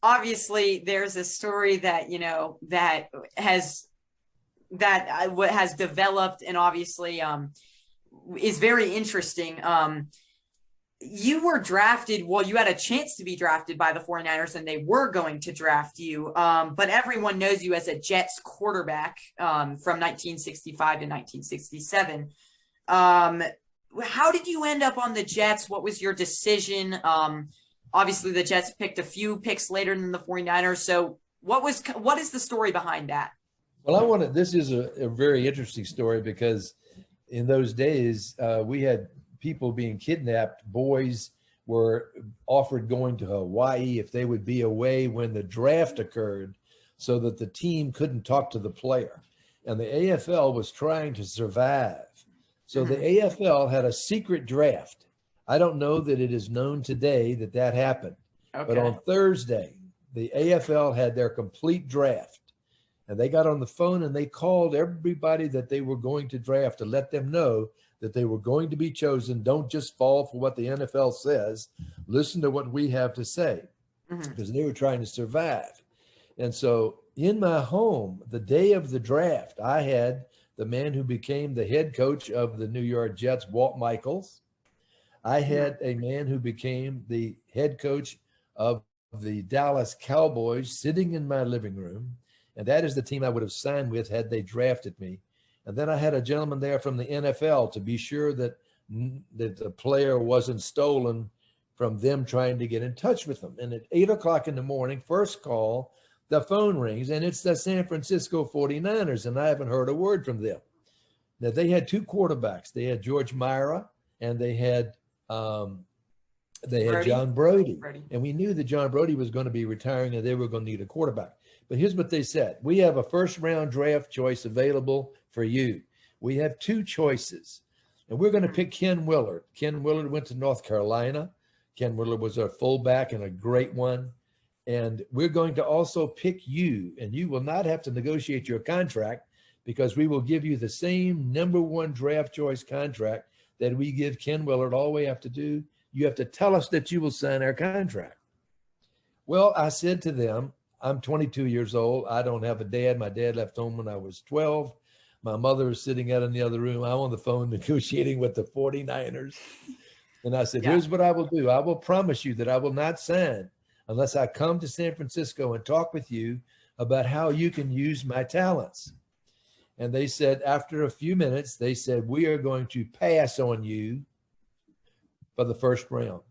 Obviously there's a story that, has developed and obviously is very interesting. You were drafted, well, you had a chance to be drafted by the 49ers and they were going to draft you. But everyone knows you as a Jets quarterback from 1965 to 1967. How did you end up on the Jets? What was your decision? Obviously the Jets picked a few picks later than the 49ers. So what is the story behind that? Well, this is a very interesting story because in those days, we had people being kidnapped. Boys were offered going to Hawaii if they would be away when the draft occurred so that the team couldn't talk to the player. And the AFL was trying to survive. So the AFL had a secret draft. I don't know that it is known today that happened. Okay. But on Thursday, the AFL had their complete draft. And they got on the phone and they called everybody that they were going to draft to let them know that they were going to be chosen. Don't just fall for what the NFL says. Listen to what we have to say, because they were trying to survive. And so in my home, the day of the draft, I had the man who became the head coach of the New York Jets, Walt Michaels. I had a man who became the head coach of the Dallas Cowboys sitting in my living room. And that is the team I would have signed with had they drafted me. And then I had a gentleman there from the NFL to be sure that the player wasn't stolen from them trying to get in touch with them. And at 8 o'clock in the morning, first call, the phone rings, and it's the San Francisco 49ers, and I haven't heard a word from them. Now, they had two quarterbacks. They had George Myra, and they had John Brody. And we knew that John Brody was going to be retiring, and they were going to need a quarterback. But here's what they said. We have a first-round draft choice available for you. We have two choices, and we're going to pick Ken Willard. Ken Willard went to North Carolina. Ken Willard was our fullback and a great one. And we're going to also pick you, and you will not have to negotiate your contract because we will give you the same #1 draft choice contract that we give Ken Willard. All we have to do, you have to tell us that you will sign our contract. Well, I said to them, I'm 22 years old. I don't have a dad. My dad left home when I was 12. My mother is sitting out in the other room. I'm on the phone negotiating with the 49ers. And I said, here's what I will do. I will promise you that I will not sign unless I come to San Francisco and talk with you about how you can use my talents. And they said, after a few minutes, they said, we are going to pass on you for the first round.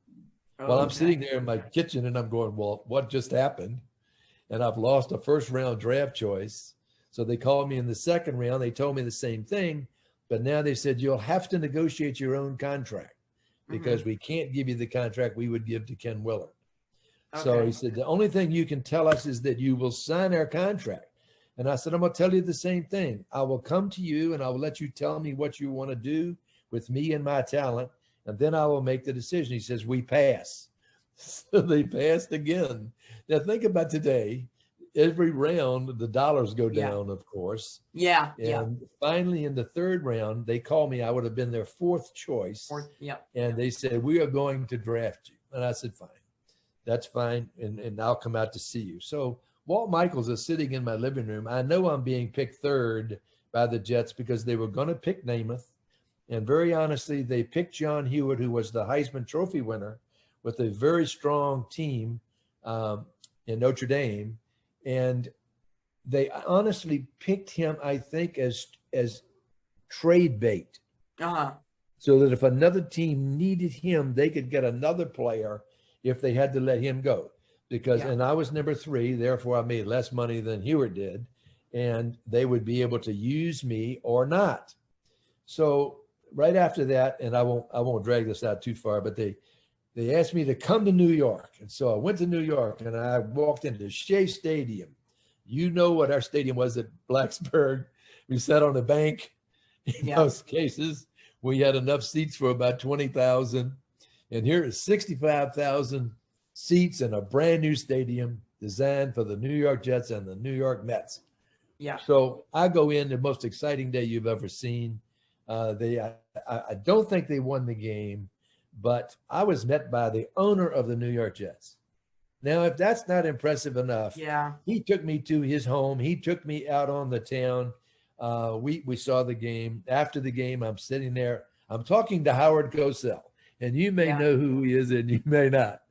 Well, I'm sitting there in my kitchen and I'm going, well, what just happened? And I've lost a first-round draft choice. So they called me in the second round. They told me the same thing, but now they said, you'll have to negotiate your own contract because we can't give you the contract we would give to Ken Willard. Okay. So he said, the only thing you can tell us is that you will sign our contract. And I said, I'm going to tell you the same thing. I will come to you and I will let you tell me what you want to do with me and my talent, and then I will make the decision. He says, we pass. So they passed again. Now think about today. Every round, the dollars go down, of course. And finally, in the third round, they called me. I would have been their fourth choice. And they said, we are going to draft you. And I said, fine. That's fine. And I'll come out to see you. So Walt Michaels is sitting in my living room. I know I'm being picked third by the Jets because they were going to pick Namath. And very honestly, they picked John Hewitt, who was the Heisman Trophy winner, with a very strong team in Notre Dame. And they honestly picked him, I think, as trade bait. So that if another team needed him, they could get another player if they had to let him go. Because, and I was #3, therefore I made less money than Hewitt did. And they would be able to use me or not. So right after that, and I won't drag this out too far, but they asked me to come to New York. And so I went to New York and I walked into Shea Stadium. You know what our stadium was at Blacksburg. We sat on a bank in those cases. We had enough seats for about 20,000. And here is 65,000 seats in a brand new stadium designed for the New York Jets and the New York Mets. So I go in, the most exciting day you've ever seen. I don't think they won the game, but I was met by the owner of the New York Jets. Now, if that's not impressive enough, Yeah. he took me to his home. He took me out on the town. We saw the game. After the game, I'm sitting there. I'm talking to Howard Cosell, and you may Yeah. know who he is, and you may not.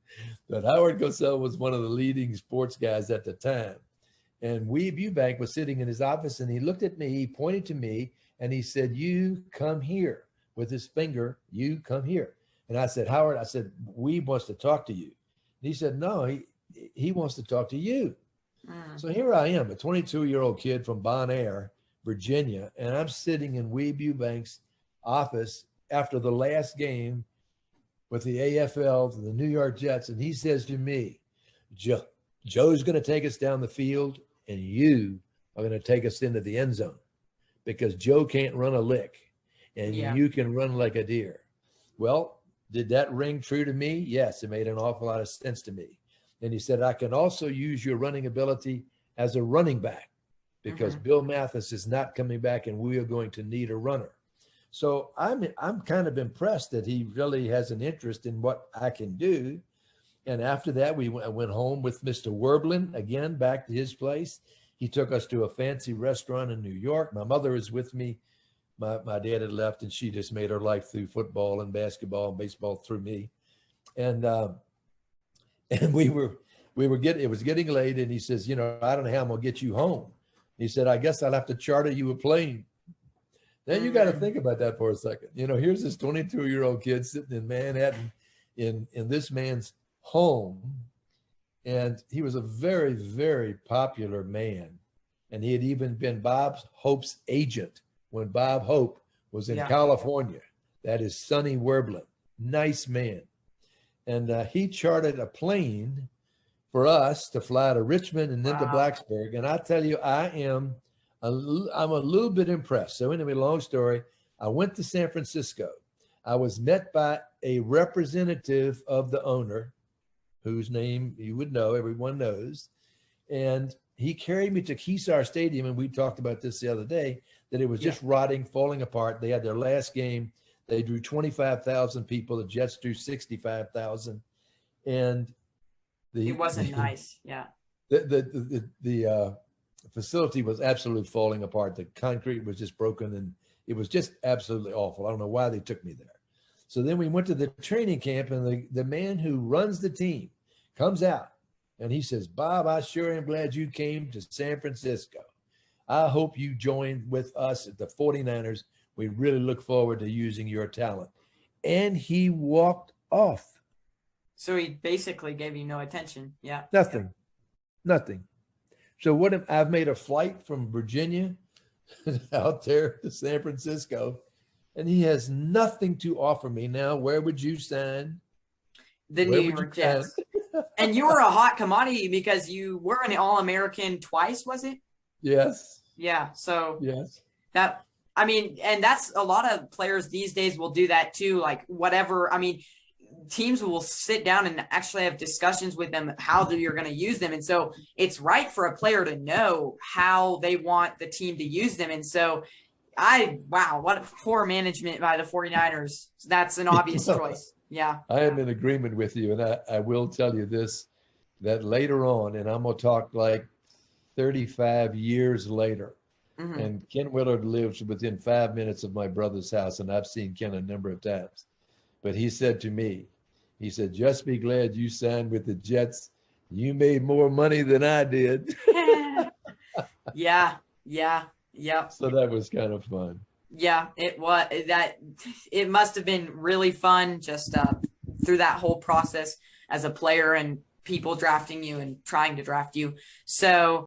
But Howard Cosell was one of the leading sports guys at the time. And Weeb Eubank was sitting in his office, and he looked at me, he pointed to me, and he said, "You come here," with his finger, "you come here." And I said, "Howard," I said, "Weeb wants to talk to you." And he said, "No, he wants to talk to you." So here I am, a 22-year-old kid from Bon Air, Virginia, and I'm sitting in Weeb Eubank's office after the last game with the AFL, the New York Jets, and he says to me, Joe's going to take us down the field, and you are going to take us into the end zone because Joe can't run a lick, and you can run like a deer. Well, did that ring true to me? Yes, it made an awful lot of sense to me. And he said, I can also use your running ability as a running back because Bill Mathis is not coming back, and we are going to need a runner. So I'm kind of impressed that he really has an interest in what I can do. And after that, I went home with Mr. Werblin, again, back to his place. He took us to a fancy restaurant in New York. My mother is with me. My dad had left, and she just made her life through football and basketball and baseball through me. And it was getting late, and he says, I don't know how I'm going to get you home. He said, I guess I'll have to charter you a plane. Now you got to think about that for a second. Here's this 22-year-old kid sitting in Manhattan in this man's home. And he was a very, very popular man. And he had even been Bob Hope's agent when Bob Hope was in California. That is Sonny Werblin. Nice man. And he chartered a plane for us to fly to Richmond and then to Blacksburg. And I tell you, I'm a little bit impressed. So anyway, long story, I went to San Francisco. I was met by a representative of the owner, whose name you would know, everyone knows. And he carried me to Keysar Stadium, and we talked about this the other day, that it was just rotting, falling apart. They had their last game. They drew 25,000 people. The Jets drew 65,000. And it wasn't nice. Yeah. The facility was absolutely falling apart. The concrete was just broken, and it was just absolutely awful. I don't know why they took me there. So then we went to the training camp, and the man who runs the team comes out, and he says, Bob, I sure am glad you came to San Francisco. I hope you join with us at the 49ers. We really look forward to using your talent. And he walked off. So he basically gave you no attention. Yeah. Nothing. So I've made a flight from Virginia out there to San Francisco, and he has nothing to offer me now. Where would you sign? The New York Jets. And you were a hot commodity because you were an All-American twice, was it? Yes. Yeah. So yes. And that's a lot of players these days will do that too. Like whatever. Teams will sit down and actually have discussions with them how you're going to use them. And so it's right for a player to know how they want the team to use them. And so what poor management by the 49ers. That's an obvious choice. Yeah. I am in agreement with you. And I will tell you this, that later on, and I'm going to talk like 35 years later, and Ken Willard lives within 5 minutes of my brother's house. And I've seen Ken a number of times. But he said to me, just be glad you signed with the Jets. You made more money than I did. Yeah. So that was kind of fun. Yeah, it was. It must have been really fun just through that whole process as a player and people drafting you and trying to draft you. So